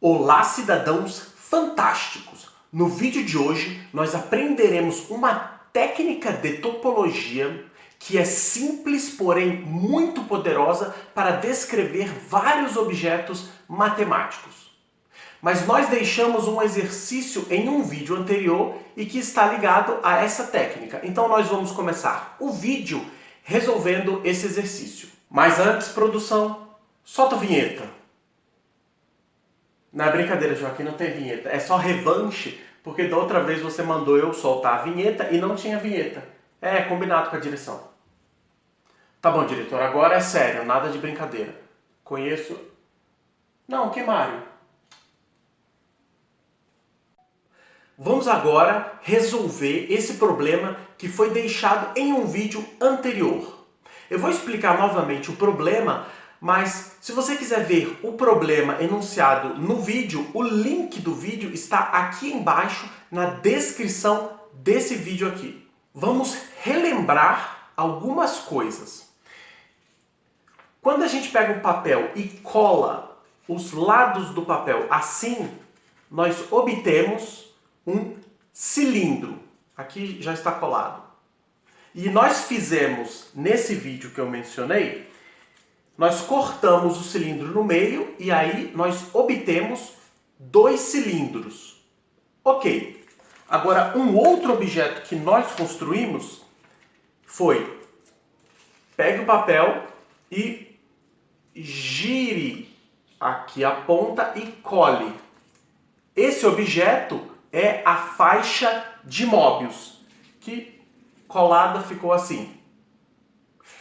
Olá, cidadãos fantásticos! No vídeo de hoje, nós aprenderemos uma técnica de topologia que é simples, porém muito poderosa para descrever vários objetos matemáticos. Mas nós deixamos um exercício em um vídeo anterior e que está ligado a essa técnica. Então nós vamos começar o vídeo resolvendo esse exercício. Mas antes, produção, solta a vinheta. Não é brincadeira, Joaquim, não tem vinheta. É só revanche, porque da outra vez você mandou eu soltar a vinheta e não tinha vinheta. É, combinado com a direção. Tá bom, diretor, agora é sério, nada de brincadeira. Conheço... Não, que Mário? Vamos agora resolver esse problema que foi deixado em um vídeo anterior. Eu vou explicar novamente o problema, mas se você quiser ver o problema enunciado no vídeo, o link do vídeo está aqui embaixo na descrição desse vídeo aqui. Vamos relembrar algumas coisas. Quando a gente pega um papel e cola os lados do papel assim, nós obtemos um cilindro. Aqui já está colado. E nós fizemos, nesse vídeo que eu mencionei, nós cortamos o cilindro no meio e aí nós obtemos dois cilindros. Ok. Agora, um outro objeto que nós construímos foi: pegue o papel e gire aqui a ponta e cole. Esse objeto é a faixa de Möbius, que colada ficou assim.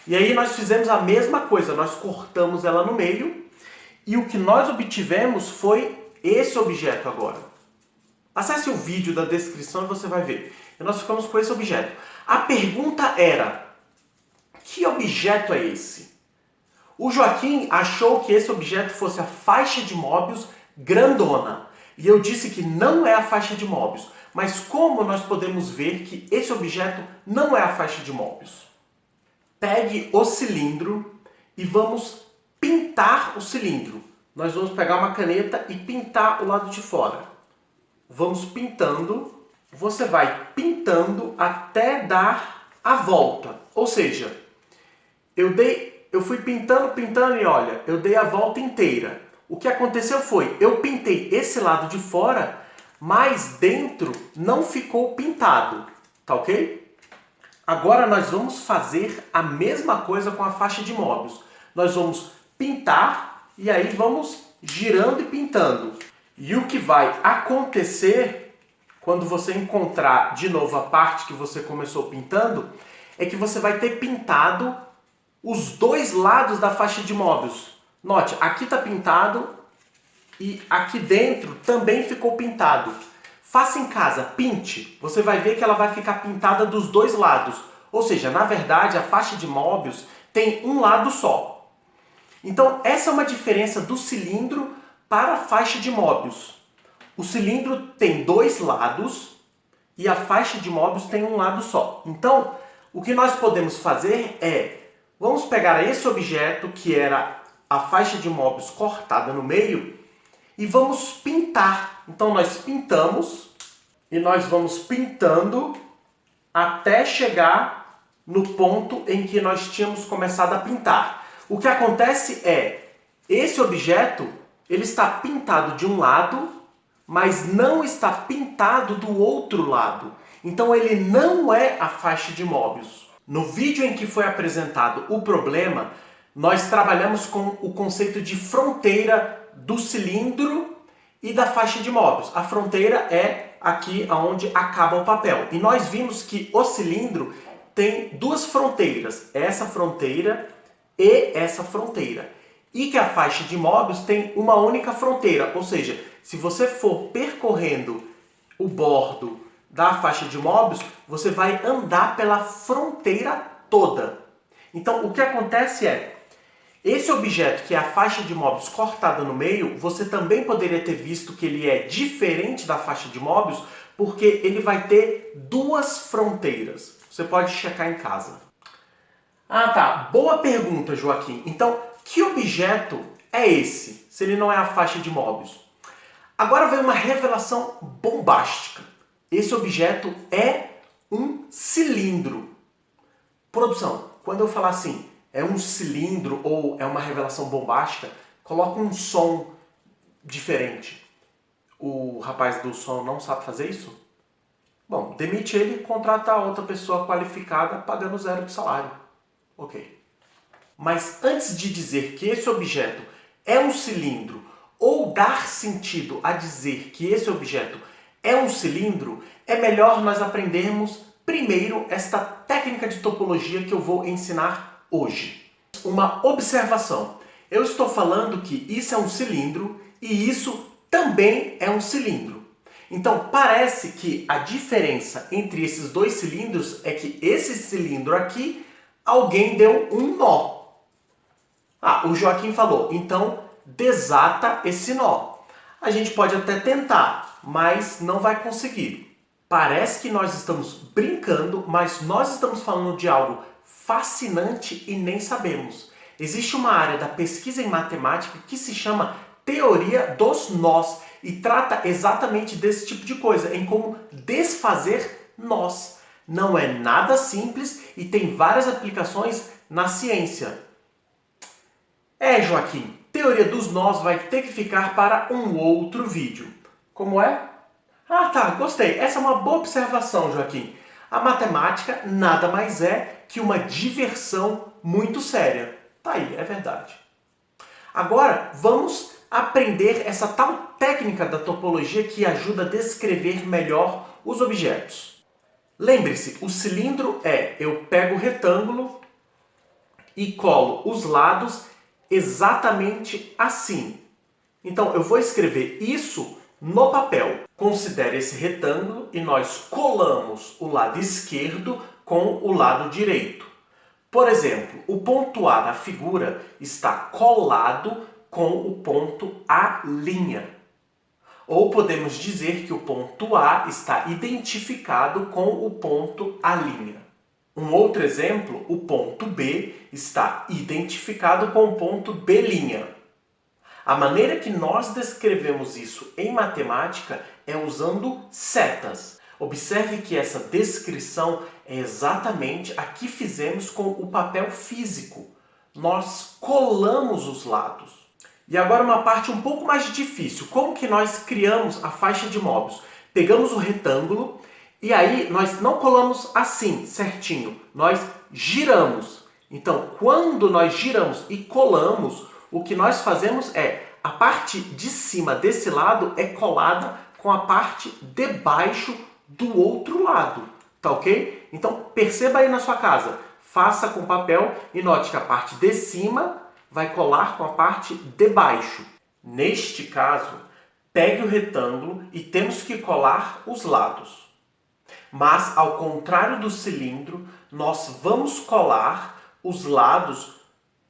E aí nós fizemos a mesma coisa, nós cortamos ela no meio e o que nós obtivemos foi esse objeto agora. Acesse o vídeo da descrição e você vai ver. E nós ficamos com esse objeto. A pergunta era: que objeto é esse? O Joaquim achou que esse objeto fosse a faixa de Möbius grandona. E eu disse que não é a faixa de Möbius. Mas como nós podemos ver que esse objeto não é a faixa de Möbius? Pegue o cilindro e vamos pintar o cilindro. Nós vamos pegar uma caneta e pintar o lado de fora. Vamos pintando. Você vai pintando até dar a volta. Ou seja, eu fui pintando e olha, eu dei a volta inteira. O que aconteceu foi, eu pintei esse lado de fora, mas dentro não ficou pintado. Tá ok? Agora nós vamos fazer a mesma coisa com a faixa de Möbius. Nós vamos pintar e aí vamos girando e pintando. E o que vai acontecer quando você encontrar de novo a parte que você começou pintando é que você vai ter pintado os dois lados da faixa de Möbius. Note, aqui está pintado e aqui dentro também ficou pintado. Faça em casa, pinte. Você vai ver que ela vai ficar pintada dos dois lados. Ou seja, na verdade, a faixa de Möbius tem um lado só. Então, essa é uma diferença do cilindro para a faixa de Möbius. O cilindro tem dois lados e a faixa de Möbius tem um lado só. Então, o que nós podemos fazer é, vamos pegar esse objeto, que era a faixa de Möbius cortada no meio, e vamos pintar. Então nós pintamos e nós vamos pintando até chegar no ponto em que nós tínhamos começado a pintar. O que acontece é, esse objeto ele está pintado de um lado, mas não está pintado do outro lado. Então ele não é a faixa de Möbius. No vídeo em que foi apresentado o problema, nós trabalhamos com o conceito de fronteira do cilindro e da faixa de Möbius. A fronteira é aqui onde acaba o papel. E nós vimos que o cilindro tem duas fronteiras, essa fronteira e essa fronteira. E que a faixa de Möbius tem uma única fronteira, ou seja, se você for percorrendo o bordo da faixa de Möbius, você vai andar pela fronteira toda. Então o que acontece é, esse objeto, que é a faixa de Möbius cortada no meio, você também poderia ter visto que ele é diferente da faixa de Möbius, porque ele vai ter duas fronteiras. Você pode checar em casa. Ah tá, boa pergunta, Joaquim. Então, que objeto é esse, se ele não é a faixa de Möbius? Agora vem uma revelação bombástica. Esse objeto é um cilindro. Produção, quando eu falar assim, é um cilindro ou é uma revelação bombástica, coloca um som diferente. O rapaz do som não sabe fazer isso? Bom, demite ele e contrata outra pessoa qualificada pagando 0 de salário. Ok. Mas antes de dizer que esse objeto é um cilindro ou dar sentido a dizer que esse objeto é um cilindro, é melhor nós aprendermos primeiro esta técnica de topologia que eu vou ensinar hoje. Uma observação. Eu estou falando que isso é um cilindro e isso também é um cilindro. Então parece que a diferença entre esses dois cilindros é que esse cilindro aqui, alguém deu um nó. O Joaquim falou, então desata esse nó. A gente pode até tentar, mas não vai conseguir. Parece que nós estamos brincando, mas nós estamos falando de algo fascinante e nem sabemos. Existe uma área da pesquisa em matemática que se chama teoria dos nós e trata exatamente desse tipo de coisa, em como desfazer nós. Não é nada simples e tem várias aplicações na ciência. Joaquim, teoria dos nós vai ter que ficar para um outro vídeo. Como é? Tá, gostei. Essa é uma boa observação, Joaquim. A matemática nada mais é que uma diversão muito séria. Tá aí, é verdade. Agora, vamos aprender essa tal técnica da topologia que ajuda a descrever melhor os objetos. Lembre-se, o cilindro eu pego o retângulo e colo os lados exatamente assim. Então, eu vou escrever isso no papel. Considere esse retângulo e nós colamos o lado esquerdo com o lado direito. Por exemplo, o ponto A na figura está colado com o ponto A'. Ou podemos dizer que o ponto A está identificado com o ponto A'. Um outro exemplo, o ponto B está identificado com o ponto B'. A maneira que nós descrevemos isso em matemática é usando setas. Observe que essa descrição é exatamente a que fizemos com o papel físico. Nós colamos os lados. E agora uma parte um pouco mais difícil. Como que nós criamos a faixa de Möbius? Pegamos o retângulo e aí nós não colamos assim, certinho. Nós giramos. Então, quando nós giramos e colamos, o que nós fazemos a parte de cima desse lado é colada com a parte de baixo do outro lado. Tá ok? Então, perceba aí na sua casa. Faça com papel e note que a parte de cima vai colar com a parte de baixo. Neste caso, pegue o retângulo e temos que colar os lados. Mas, ao contrário do cilindro, nós vamos colar os lados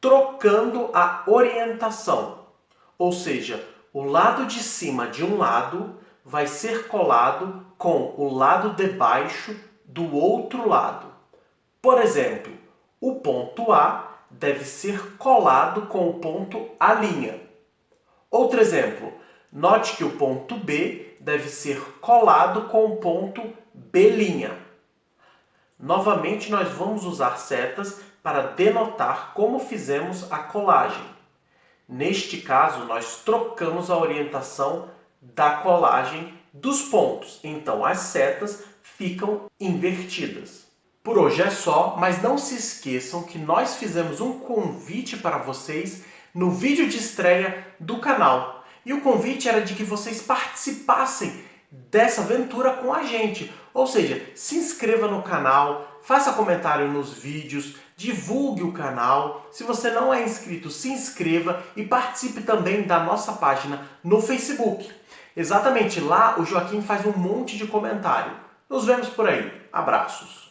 trocando a orientação. Ou seja, o lado de cima de um lado vai ser colado com o lado de baixo do outro lado. Por exemplo, o ponto A deve ser colado com o ponto A'. Outro exemplo, note que o ponto B deve ser colado com o ponto B'. Novamente, nós vamos usar setas para denotar como fizemos a colagem. Neste caso, nós trocamos a orientação da colagem dos pontos, então as setas ficam invertidas. Por hoje é só, mas não se esqueçam que nós fizemos um convite para vocês no vídeo de estreia do canal. E o convite era de que vocês participassem dessa aventura com a gente. Ou seja, se inscreva no canal, faça comentário nos vídeos, divulgue o canal. Se você não é inscrito, se inscreva e participe também da nossa página no Facebook. Exatamente lá o Joaquim faz um monte de comentário. Nos vemos por aí. Abraços!